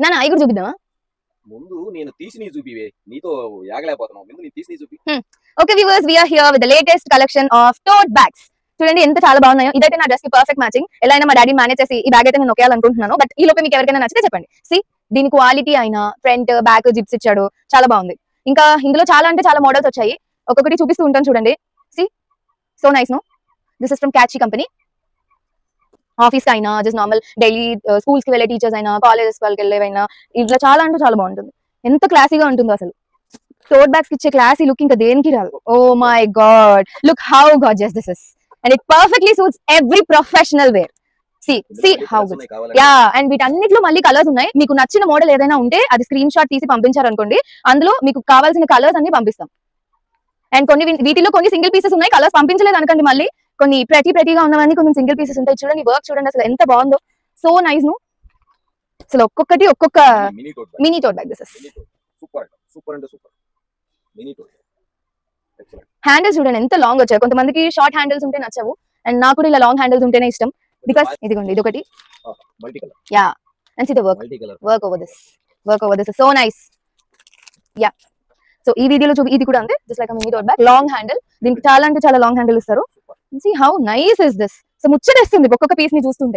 నాన్న అవి కూడా చూపిద్దామా? ముందు నేను తీసి నీ చూపివే, నీతో యాగలేకపోతున్నావు. ముందు నేను తీసి నీ చూపి. Okay viewers, we are here with the latest collection of tote bags. చూడండి ఎంత చాలా బాగున్నాయో. ఇదైతే నా డ్రెస్ కి పర్ఫెక్ట్ మ్యాచింగ్. ఎలా అయినా మా డాడీ మేనేజ్ చేసి ఈ బ్యాగ్ అయితే నేను నొక్కేయాలనుకుంటున్నాను. బట్ ఈ లోపే మీకు ఎవరికైనా నచ్చితే చెప్పండి. సి దీని క్వాలిటీ అయినా, ఫ్రంట్ బ్యాక్ జిప్స్ ఇచ్చాడు, చాలా బాగుంది. ఇంకా ఇందులో చాలా అంటే చాలా మోడల్స్ వచ్చాయి. ఒక్కొక్కటి చూపిస్తూ ఉంటాను చూడండి. See so nice no. This is from catchy company. Office అయినా, జస్ట్ నార్మల్ డైలీ స్కూల్స్ కి వెళ్ళే టీచర్స్ అయినా, కాలేజెస్ వాళ్ళకి వెళ్ళేవైనా, ఇట్లా చాలా అంటే చాలా బాగుంటుంది. ఎంత క్లాసీగా ఉంటుందో అసలు. టోట్ బ్యాగ్స్ కి ఇచ్చే క్లాసీ లుక్ ఇంకా దేనికి రాదు. Oh my God, look how gorgeous this is. And it perfectly suits every professional wear. See how good. Yeah, and వీటన్నిటిలో మళ్ళీ కలర్స్ ఉన్నాయి. మీకు నచ్చిన మోడల్ ఏదైనా ఉంటే అది స్క్రీన్ షాట్ తీసి పంపించారనుకోండి, అందులో మీకు కావాల్సిన కలర్స్ అన్ని పంపిస్తాం. అండ్ వీటిలో కొన్ని సింగిల్ పీసెస్ ఉన్నాయి, కలర్స్ పంపించలేదు అనకండి. మళ్ళీ కొన్ని ప్రతిగా ఉన్నవన్నీ కొన్ని సింగిల్ పీసెస్ ఉంటాయి. చూడండి వర్క్ చూడండి అసలు ఎంత బాగుందో. సో నైస్ ను. అసలు ఒక్కొక్కటి ఒక్కొక్క mini tote bag. This is super super అంటే సూపర్ మినీ టోట్. హ్యాండిల్స్ చూడండి ఎంత లాంగ్ వచ్చాయి. కొంతమందికి షార్ట్ హ్యాండిల్స్ ఉంటే నచ్చవు, అండ్ నాకు కూడా ఇలా లాంగ్ హ్యాండిల్స్ ఉంటేనే ఇష్టం. బికాస్ ఇదిగోండి ఇదొకటి. Multi colour. Yeah, and see the work over this so nice. Yeah, so ఈ వీడియోలో ఇది కూడా అంతే, just like mini tote bag, long handle. దీనికి చాలా అంటే చాలా లాంగ్ హ్యాండిల్ ఇస్తారు. See how nice is this. So ముచ్చటేస్తుంది ఒక్కొక్క పీస్ ని చూస్తుంటే.